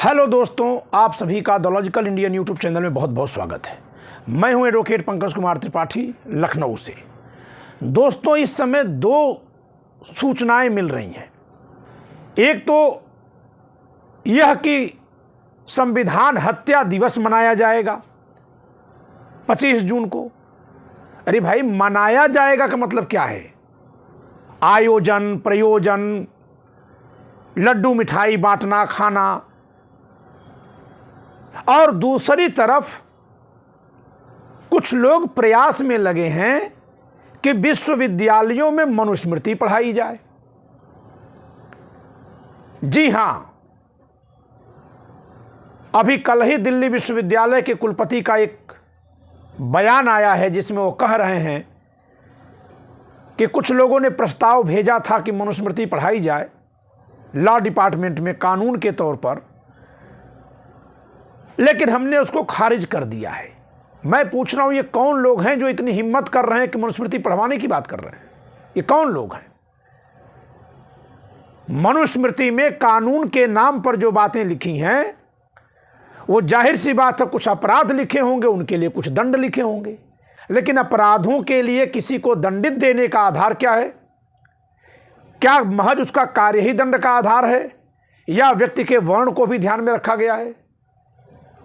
Hello दोस्तों, आप सभी का the logical Indian YouTube channel में बहुत बहुत स्वागत है। मैं हूं एडवोकेट पंकज कुमार त्रिपाठी, लखनऊ से। दोस्तों, इस समय दो सूचनाएं मिल रही हैं। एक तो यह कि संविधान हत्या दिवस मनाया जाएगा 25 जून को। अरे भाई, मनाया जाएगा का मतलब क्या है? आयोजन, प्रयोजन, लड्डू मिठाई बांटना, खाना। और दूसरी तरफ कुछ लोग प्रयास में लगे हैं कि विश्वविद्यालयों में मनुस्मृति पढ़ाई जाए। जी हां, अभी कल ही दिल्ली विश्वविद्यालय के कुलपति का एक बयान आया है जिसमें वो कह रहे हैं कि कुछ लोगों ने प्रस्ताव भेजा था कि मनुस्मृति पढ़ाई जाए लॉ डिपार्टमेंट में कानून के तौर पर, लेकिन हमने उसको खारिज कर दिया है। मैं पूछ रहा हूं, ये कौन लोग हैं जो इतनी हिम्मत कर रहे हैं कि मनुस्मृति पढ़वाने की बात कर रहे हैं? ये कौन लोग हैं? मनुस्मृति में कानून के नाम पर जो बातें लिखी हैं वो जाहिर सी बात है, कुछ अपराध लिखे होंगे, उनके लिए कुछ दंड लिखे होंगे। लेकिन अपराधों के लिए किसी को दंडित देने का आधार क्या है? क्या महज उसका कार्य ही दंड का आधार है, या व्यक्ति के वर्ण को भी ध्यान में रखा गया है?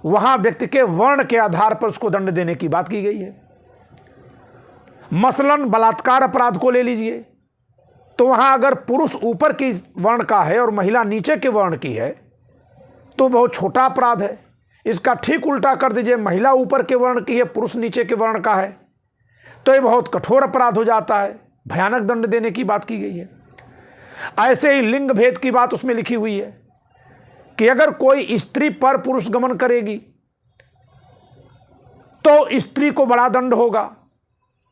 वहां व्यक्ति के वर्ण के आधार पर उसको दंड देने की बात की गई है। मसलन बलात्कार अपराध को ले लीजिए, तो वहां अगर पुरुष ऊपर की वर्ण का है और महिला नीचे के वर्ण की है तो बहुत छोटा अपराध है। इसका ठीक उल्टा कर दीजिए, महिला ऊपर के वर्ण की है, पुरुष नीचे के वर्ण का है, तो ये बहुत कठोर अपराध हो जाता है, भयानक दंड देने की बात की गई है। ऐसे ही लिंग भेद की बात उसमें लिखी हुई है कि अगर कोई स्त्री पर पुरुष गमन करेगी तो स्त्री को बड़ा दंड होगा,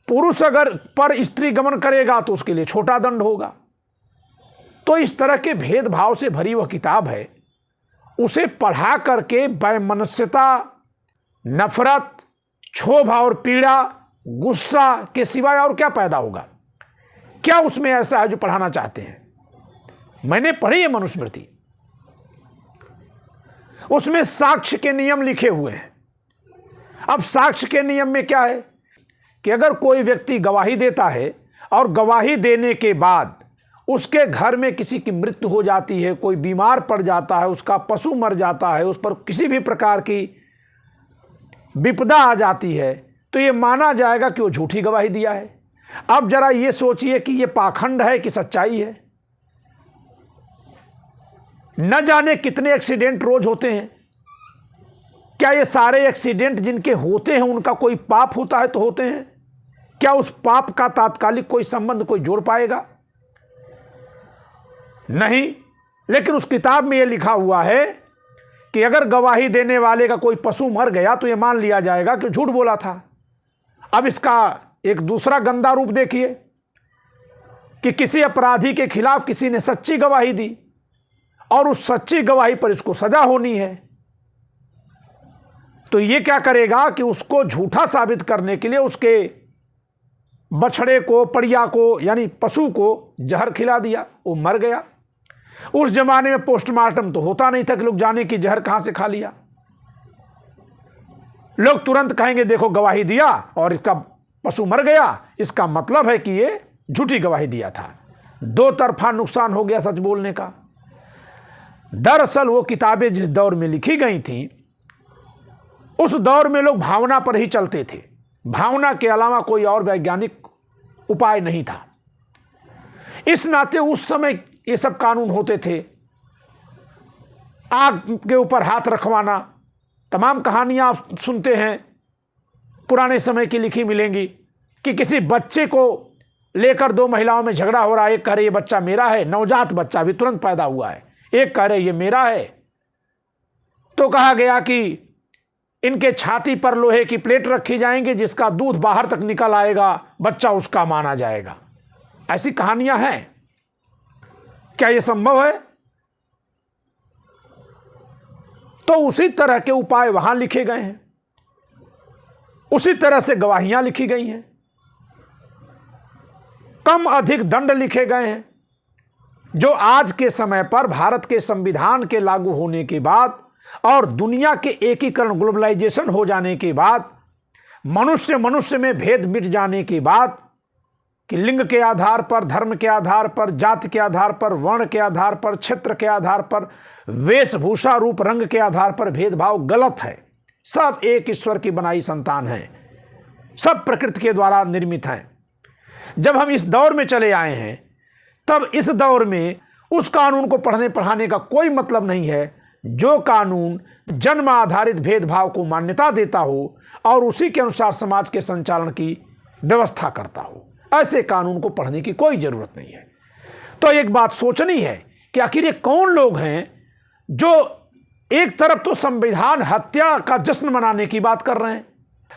पुरुष अगर पर स्त्री गमन करेगा तो उसके लिए छोटा दंड होगा। तो इस तरह के भेदभाव से भरी वह किताब है, उसे पढ़ा करके वैमनस्यता, नफरत, क्षोभ और पीड़ा, गुस्सा के सिवाय और क्या पैदा होगा? क्या उसमें ऐसा है जो पढ़ाना चाहते हैं? मैंने पढ़ी है मनुस्मृति, उसमें साक्ष्य के नियम लिखे हुए हैं। अब साक्ष्य के नियम में क्या है कि अगर कोई व्यक्ति गवाही देता है और गवाही देने के बाद उसके घर में किसी की मृत्यु हो जाती है, कोई बीमार पड़ जाता है, उसका पशु मर जाता है, उस पर किसी भी प्रकार की विपदा आ जाती है, तो ये माना जाएगा कि वो झूठी गवाही दिया है। अब जरा ये सोचिए कि ये पाखंड है कि सच्चाई है। न जाने कितने एक्सीडेंट रोज होते हैं। क्या ये सारे एक्सीडेंट जिनके होते हैं उनका कोई पाप होता है तो होते हैं? क्या उस पाप का तात्कालिक कोई संबंध कोई जोड़ पाएगा? नहीं। लेकिन उस किताब में यह लिखा हुआ है कि अगर गवाही देने वाले का कोई पशु मर गया तो यह मान लिया जाएगा कि झूठ बोला था। अब इसका एक दूसरा गंदा रूप देखिए कि किसी अपराधी के खिलाफ किसी ने सच्ची गवाही दी और उस सच्ची गवाही पर इसको सजा होनी है, तो ये क्या करेगा कि उसको झूठा साबित करने के लिए उसके बछड़े को, पड़िया को, यानी पशु को जहर खिला दिया, वो मर गया। उस जमाने में पोस्टमार्टम तो होता नहीं था कि लोग जाने कि जहर कहां से खा लिया। लोग तुरंत कहेंगे देखो गवाही दिया और इसका पशु मर गया, इसका मतलब है कि ये झूठी गवाही दिया था। दो तरफा नुकसान हो गया सच बोलने का। दरअसल वो किताबें जिस दौर में लिखी गई थी उस दौर में लोग भावना पर ही चलते थे। भावना के अलावा कोई और वैज्ञानिक उपाय नहीं था। इस नाते उस समय ये सब कानून होते थे। आग के ऊपर हाथ रखवाना, तमाम कहानियां आप सुनते हैं पुराने समय की लिखी मिलेंगी कि किसी बच्चे को लेकर दो महिलाओं में झगड़ा हो रहा है। एक कह रहे ये बच्चा मेरा है, नवजात बच्चा भी तुरंत पैदा हुआ है, एक कह रहे ये मेरा है। तो कहा गया कि इनके छाती पर लोहे की प्लेट रखी जाएंगी, जिसका दूध बाहर तक निकल आएगा बच्चा उसका माना जाएगा। ऐसी कहानियां हैं। क्या यह संभव है? तो उसी तरह के उपाय वहां लिखे गए हैं, उसी तरह से गवाहियां लिखी गई हैं, कम अधिक दंड लिखे गए हैं, जो आज के समय पर भारत के संविधान के लागू होने के बाद और दुनिया के एकीकरण, ग्लोबलाइजेशन हो जाने के बाद, मनुष्य मनुष्य में भेद मिट जाने के बाद, कि लिंग के आधार पर, धर्म के आधार पर, जाति के आधार पर, वर्ण के आधार पर, क्षेत्र के आधार पर, वेशभूषा, रूप रंग के आधार पर भेदभाव गलत है। सब एक ईश्वर की बनाई संतान है, सब प्रकृति के द्वारा निर्मित हैं। जब हम इस दौर में चले आए हैं, तब इस दौर में उस कानून को पढ़ने पढ़ाने का कोई मतलब नहीं है जो कानून जन्म आधारित भेदभाव को मान्यता देता हो और उसी के अनुसार समाज के संचालन की व्यवस्था करता हो। ऐसे कानून को पढ़ने की कोई जरूरत नहीं है। तो एक बात सोचनी है कि आखिर ये कौन लोग हैं जो एक तरफ तो संविधान हत्या का जश्न मनाने की बात कर रहे हैं।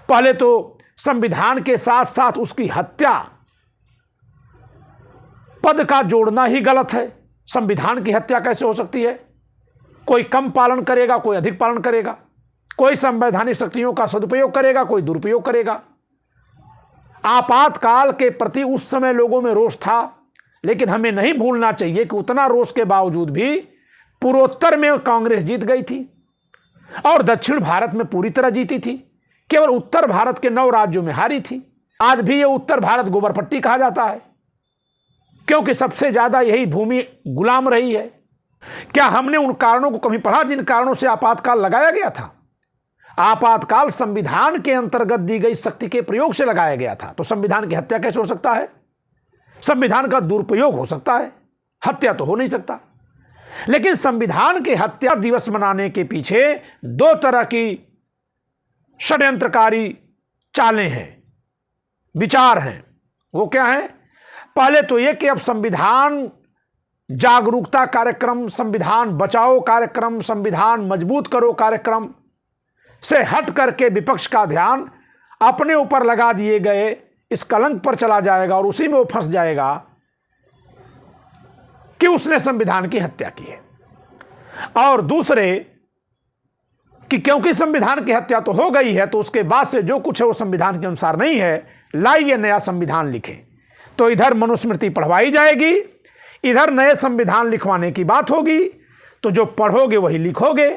पहले तो संविधान के साथ साथ उसकी हत्या पद का जोड़ना ही गलत है। संविधान की हत्या कैसे हो सकती है? कोई कम पालन करेगा, कोई अधिक पालन करेगा, कोई संवैधानिक शक्तियों का सदुपयोग करेगा, कोई दुरुपयोग करेगा। आपातकाल के प्रति उस समय लोगों में रोष था, लेकिन हमें नहीं भूलना चाहिए कि उतना रोष के बावजूद भी पूर्वोत्तर में कांग्रेस जीत गई थी और दक्षिण भारत में पूरी तरह जीती थी। केवल उत्तर भारत के 9 राज्यों में हारी थी। आज भी ये उत्तर भारत गोबरपट्टी कहा जाता है, क्योंकि सबसे ज्यादा यही भूमि गुलाम रही है। क्या हमने उन कारणों को कभी पढ़ा जिन कारणों से आपातकाल लगाया गया था? आपातकाल संविधान के अंतर्गत दी गई शक्ति के प्रयोग से लगाया गया था। तो संविधान की हत्या कैसे हो सकता है? संविधान का दुरुपयोग हो सकता है, हत्या तो हो नहीं सकता। लेकिन संविधान के हत्या दिवस मनाने के पीछे 2 तरह की षड्यंत्रकारी चालें हैं, विचार हैं। वो क्या है? पहले तो ये कि अब संविधान जागरूकता कार्यक्रम, संविधान बचाओ कार्यक्रम, संविधान मजबूत करो कार्यक्रम से हट करके विपक्ष का ध्यान अपने ऊपर लगा दिए गए इस कलंक पर चला जाएगा और उसी में वो फंस जाएगा कि उसने संविधान की हत्या की है। और दूसरे कि क्योंकि संविधान की हत्या तो हो गई है, तो उसके बाद से जो कुछ है वो संविधान के अनुसार नहीं है, लाइए नया संविधान लिखें। तो इधर मनुस्मृति पढ़वाई जाएगी, इधर नए संविधान लिखवाने की बात होगी। तो जो पढ़ोगे वही लिखोगे,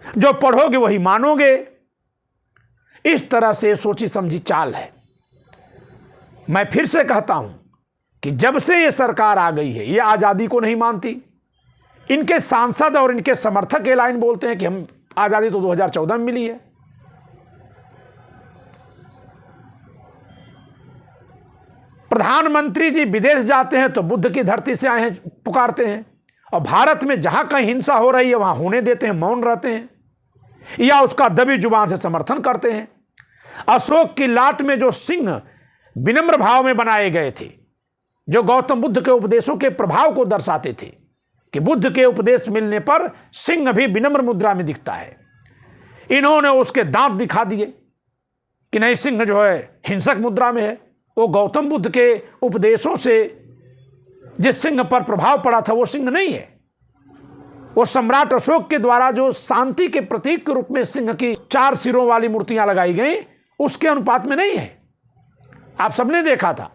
जो पढ़ोगे वही मानोगे। इस तरह से सोची समझी चाल है। मैं फिर से कहता हूं कि जब से ये सरकार आ गई है, ये आजादी को नहीं मानती। इनके सांसद और इनके समर्थक ये लाइन बोलते हैं कि हम आजादी तो 2014 में मिली है। प्रधानमंत्री जी विदेश जाते हैं तो बुद्ध की धरती से आए हैं पुकारते हैं, और भारत में जहां कहीं हिंसा हो रही है वहां होने देते हैं, मौन रहते हैं या उसका दबी जुबान से समर्थन करते हैं। अशोक की लाट में जो सिंह विनम्र भाव में बनाए गए थे, जो गौतम बुद्ध के उपदेशों के प्रभाव को दर्शाते थे कि बुद्ध के उपदेश मिलने पर सिंह भी विनम्र मुद्रा में दिखता है, इन्होंने उसके दांत दिखा दिए कि नहीं, सिंह जो है हिंसक मुद्रा में है। वो गौतम बुद्ध के उपदेशों से जिस सिंह पर प्रभाव पड़ा था वो सिंह नहीं है। वो सम्राट अशोक के द्वारा जो शांति के प्रतीक के रूप में सिंह की 4 सिरों वाली मूर्तियां लगाई गई, उसके अनुपात में नहीं है। आप सबने देखा था,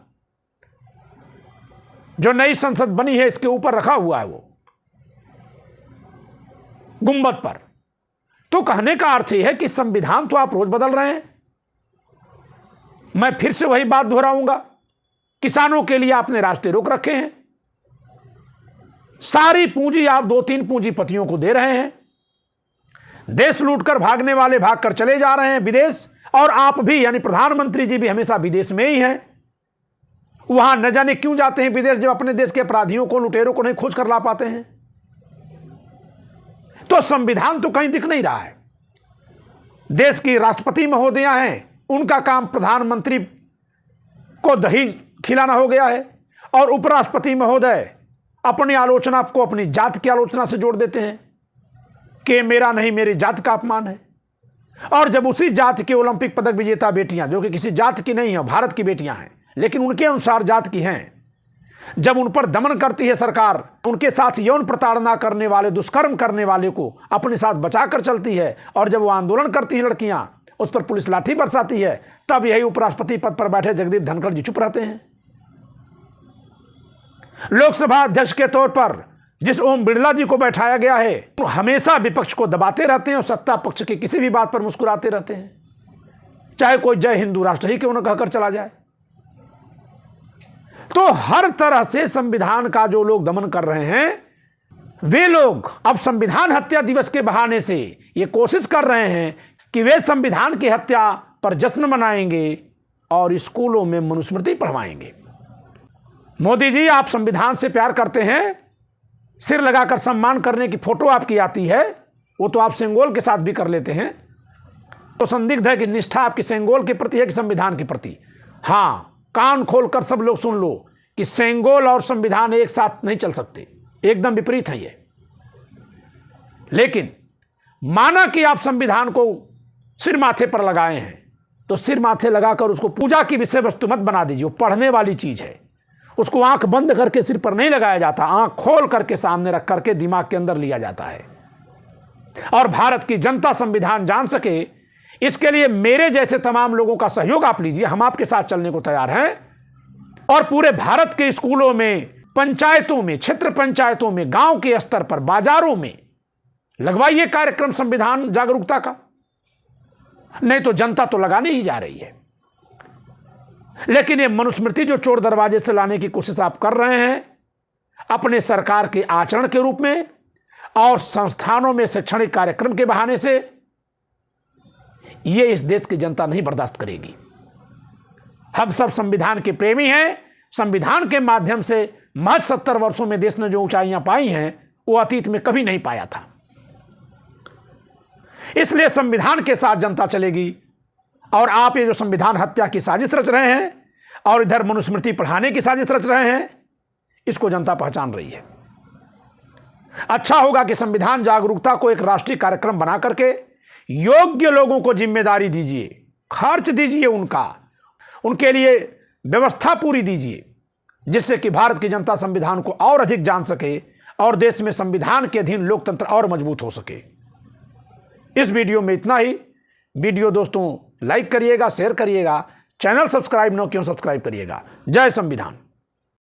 जो नई संसद बनी है इसके ऊपर रखा हुआ है वो गुंबद पर। तो कहने का अर्थ यह है कि संविधान तो आप रोज बदल रहे हैं। मैं फिर से वही बात दोहराऊंगा, किसानों के लिए आपने रास्ते रोक रखे हैं, सारी पूंजी आप 2-3 पूंजीपतियों को दे रहे हैं, देश लूटकर भागने वाले भागकर चले जा रहे हैं विदेश, और आप भी यानी प्रधानमंत्री जी भी हमेशा विदेश में ही हैं। वहां न जाने क्यों जाते हैं विदेश, जब अपने देश के अपराधियों को, लुटेरों को नहीं खोज कर ला पाते हैं। तो संविधान तो कहीं दिख नहीं रहा है। देश की राष्ट्रपति महोदया हैं, उनका काम प्रधानमंत्री को दही खिलाना हो गया है, और उपराष्ट्रपति महोदय अपनी आलोचना को अपनी जात की आलोचना से जोड़ देते हैं कि मेरा नहीं, मेरी जात का अपमान है। और जब उसी जात के ओलंपिक पदक विजेता बेटियां, जो कि किसी जात की नहीं है, भारत की बेटियां हैं लेकिन उनके अनुसार जात की हैं, जब उन पर दमन करती है सरकार, उनके साथ यौन प्रताड़ना करने वाले, दुष्कर्म करने वाले को अपने साथ बचाकर चलती है, और जब वो आंदोलन करती हैं लड़कियां, उस पर पुलिस लाठी बरसाती है, तब यही उपराष्ट्रपति पद पर बैठे जगदीप धनखड़ जी चुप रहते हैं। लोकसभा अध्यक्ष के तौर पर जिस ओम बिरला जी को बैठाया गया है, वो हमेशा विपक्ष को दबाते रहते हैं और सत्ता पक्ष की किसी भी बात पर मुस्कुराते रहते हैं, चाहे कोई जय हिंदू राष्ट्र ही क्यों न कहकर चला जाए। तो हर तरह से संविधान का जो लोग दमन कर रहे हैं, वे लोग अब संविधान हत्या दिवस के बहाने से ये कोशिश कर रहे हैं कि वे संविधान की हत्या पर जश्न मनाएंगे और स्कूलों में मनुस्मृति पढ़वाएंगे। मोदी जी, आप संविधान से प्यार करते हैं, सिर लगाकर सम्मान करने की फोटो आपकी आती है, वो तो आप सेंगोल के साथ भी कर लेते हैं, तो संदिग्ध है कि निष्ठा आपकी सेंगोल के प्रति है कि संविधान के प्रति। हाँ, कान खोलकर सब लोग सुन लो कि सेंगोल और संविधान एक साथ नहीं चल सकते, एकदम विपरीत है ये। लेकिन माना कि आप संविधान को सिर माथे पर लगाए हैं, तो सिर माथे लगाकर उसको पूजा की विषय वस्तु मत बना दीजिए। वो पढ़ने वाली चीज है, उसको आंख बंद करके सिर पर नहीं लगाया जाता, आंख खोल करके सामने रख करके दिमाग के अंदर लिया जाता है। और भारत की जनता संविधान जान सके, इसके लिए मेरे जैसे तमाम लोगों का सहयोग आप लीजिए। हम आपके साथ चलने को तैयार हैं और पूरे भारत के स्कूलों में, पंचायतों में, क्षेत्र पंचायतों में, गांव के स्तर पर, बाजारों में लगवाइए कार्यक्रम संविधान जागरूकता का। नहीं तो जनता तो लगाने ही जा रही है। लेकिन ये मनुस्मृति जो चोर दरवाजे से लाने की कोशिश आप कर रहे हैं अपने सरकार के आचरण के रूप में और संस्थानों में शैक्षणिक कार्यक्रम के बहाने से, ये इस देश की जनता नहीं बर्दाश्त करेगी। हम सब संविधान के प्रेमी हैं। संविधान के माध्यम से महज 70 वर्षों में देश ने जो ऊंचाइयां पाई हैं, वो अतीत में कभी नहीं पाया था। इसलिए संविधान के साथ जनता चलेगी। और आप ये जो संविधान हत्या की साजिश रच रहे हैं और इधर मनुस्मृति पढ़ाने की साजिश रच रहे हैं, इसको जनता पहचान रही है। अच्छा होगा कि संविधान जागरूकता को एक राष्ट्रीय कार्यक्रम बना करके योग्य लोगों को जिम्मेदारी दीजिए, खर्च दीजिए, उनके लिए व्यवस्था पूरी दीजिए, जिससे कि भारत की जनता संविधान को और अधिक जान सके और देश में संविधान के अधीन लोकतंत्र और मजबूत हो सके। इस वीडियो में इतना ही। वीडियो दोस्तों लाइक करिएगा, शेयर करिएगा, चैनल सब्सक्राइब न क्यों सब्सक्राइब करिएगा। जय संविधान।